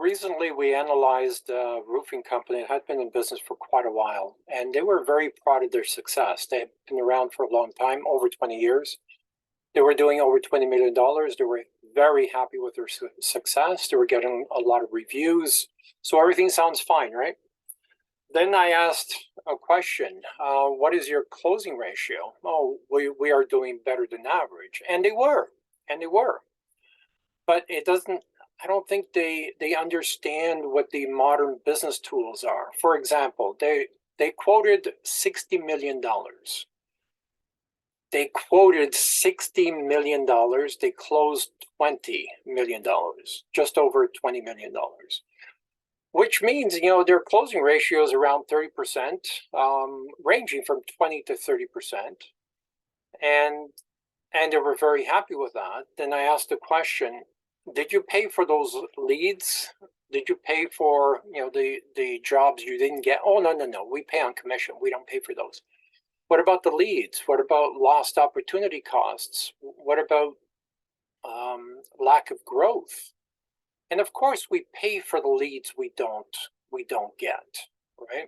recently we analyzed a roofing company that had been in business for quite a while, and they were very proud of their success. They had been around for a long time, over 20 years. They were doing over $20 million. They were very happy with their success. They were getting a lot of reviews. So everything sounds fine, right? Then I asked a question, what is your closing ratio? Oh, we are doing better than average. And they were, and they were. But it doesn't, I don't think they understand what the modern business tools are. For example, they quoted $60 million. They quoted $60 million. They closed $20 million, just over $20 million, which means, their closing ratio is around 30%, ranging from 20 to 30%. And they were very happy with that. Then I asked the question, did you pay for those leads? Did you pay for, the jobs you didn't get? Oh, no. We pay on commission. We don't pay for those. What about the leads? What about lost opportunity costs? What about lack of growth? And of course, we pay for the leads we don't get, right?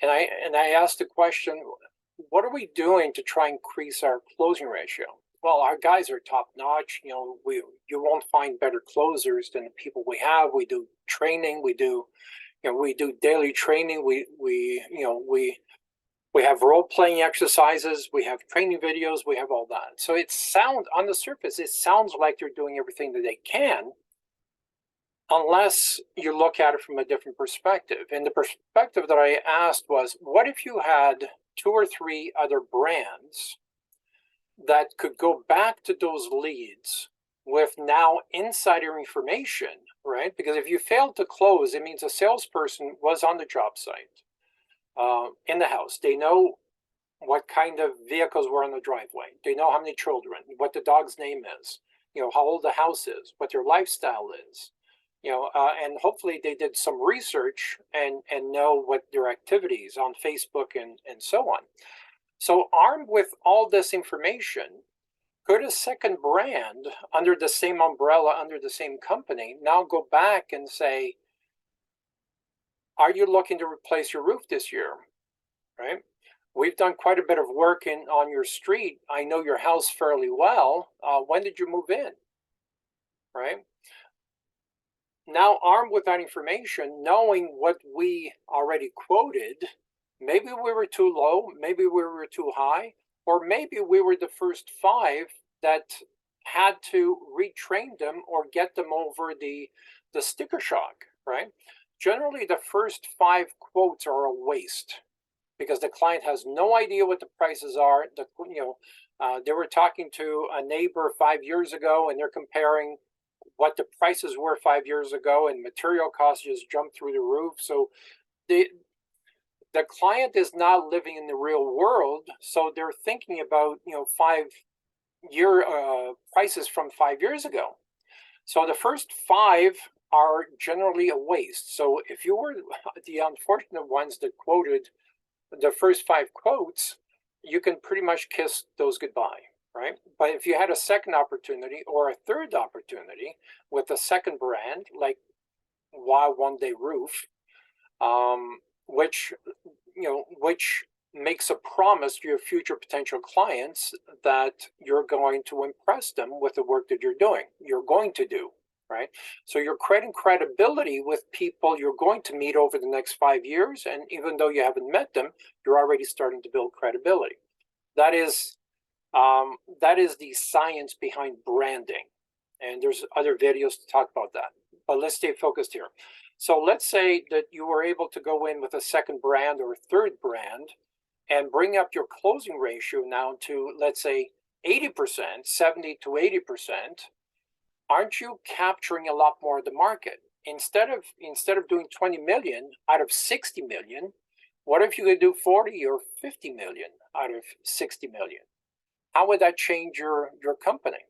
And I asked the question, what are we doing to try and increase our closing ratio? Well, our guys are top notch. You won't find better closers than the people we have. We do training. We do daily training. We have role-playing exercises, we have training videos, we have all that. So on the surface, it sounds like they're doing everything that they can, unless you look at it from a different perspective. And the perspective that I asked was, what if you had 2 or 3 other brands that could go back to those leads with now insider information, right? Because if you failed to close, it means a salesperson was on the job site. In the house. They know what kind of vehicles were on the driveway. They know how many children, what the dog's name is, how old the house is, what their lifestyle is, and hopefully they did some research and know what their activities on Facebook and so on. So armed with all this information, could a second brand under the same umbrella, under the same company, now go back and say, are you looking to replace your roof this year, right? We've done quite a bit of work on your street. I know your house fairly well. When did you move in, right? Now, armed with that information, knowing what we already quoted, maybe we were too low, maybe we were too high, or maybe we were the first 5 that had to retrain them or get them over the sticker shock, right? Generally, the first 5 quotes are a waste because the client has no idea what the prices are. They were talking to a neighbor 5 years ago, and they're comparing what the prices were 5 years ago, and material costs just jumped through the roof. So the client is not living in the real world, so they're thinking about 5-year prices from 5 years ago. So the first 5 are generally a waste. So if you were the unfortunate ones that quoted the first 5 quotes, you can pretty much kiss those goodbye, right? But if you had a second opportunity or a third opportunity with a second brand, like Wild One Day Roof, which makes a promise to your future potential clients that you're going to impress them with the work that you're going to do. Right? So you're creating credibility with people you're going to meet over the next 5 years. And even though you haven't met them, you're already starting to build credibility. That is the science behind branding. And there's other videos to talk about that. But let's stay focused here. So let's say that you were able to go in with a second brand or a third brand and bring up your closing ratio now to, let's say, 80%, 70 to 80%. Aren't you capturing a lot more of the market? Instead of doing 20 million out of 60 million, what if you could do 40 or 50 million out of 60 million? How would that change your company?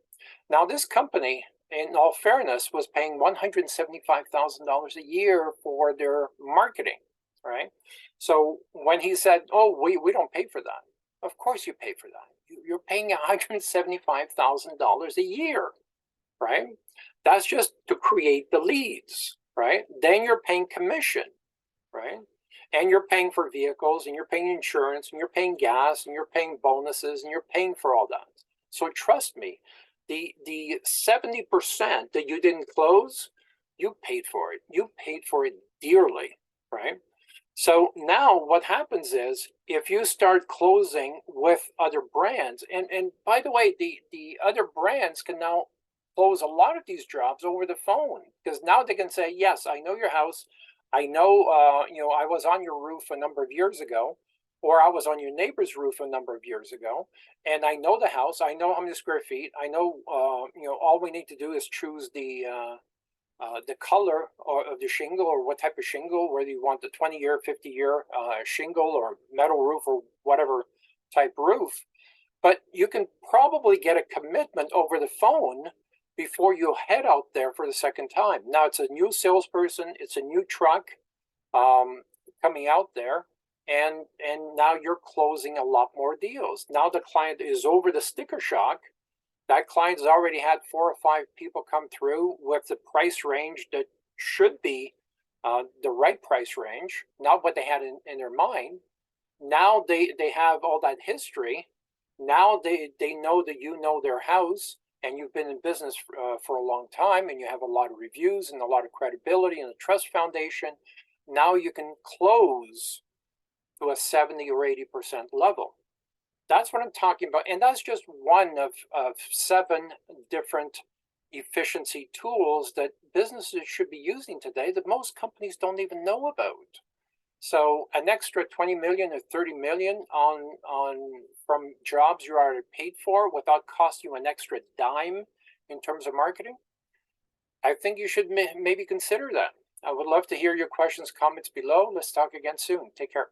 Now, this company, in all fairness, was paying $175,000 a year for their marketing, right? So when he said, oh, we don't pay for that. Of course you pay for that. You're paying $175,000 a year. Right? That's just to create the leads. right? Then you're paying commission, right? And you're paying for vehicles, and you're paying insurance, and you're paying gas, and you're paying bonuses, and you're paying for all that. So trust me, the 70% that you didn't close, you paid for it. You paid for it dearly, right? So now what happens is if you start closing with other brands, and by the way, the other brands can now close a lot of these jobs over the phone, because now they can say, yes, I know your house. I know, I was on your roof a number of years ago, or I was on your neighbor's roof a number of years ago, and I know the house. I know how many square feet. I know, all we need to do is choose the color of the shingle, or what type of shingle, whether you want the 20-year, 50-year shingle or metal roof or whatever type roof. But you can probably get a commitment over the phone before you head out there for the second time. Now it's a new salesperson, it's a new truck coming out there, and now you're closing a lot more deals. Now the client is over the sticker shock. That client's already had 4 or 5 people come through with the price range that should be the right price range, not what they had in their mind. Now they have all that history. Now they know that you know their house, and you've been in business for a long time, and you have a lot of reviews and a lot of credibility and a trust foundation. Now you can close to a 70 or 80% level. That's what I'm talking about. And that's just one of 7 different efficiency tools that businesses should be using today that most companies don't even know about. So an extra 20 million or 30 million on from jobs you already paid for without costing you an extra dime in terms of marketing, I think you should maybe consider that. I would love to hear your questions, comments below. Let's talk again soon. Take care.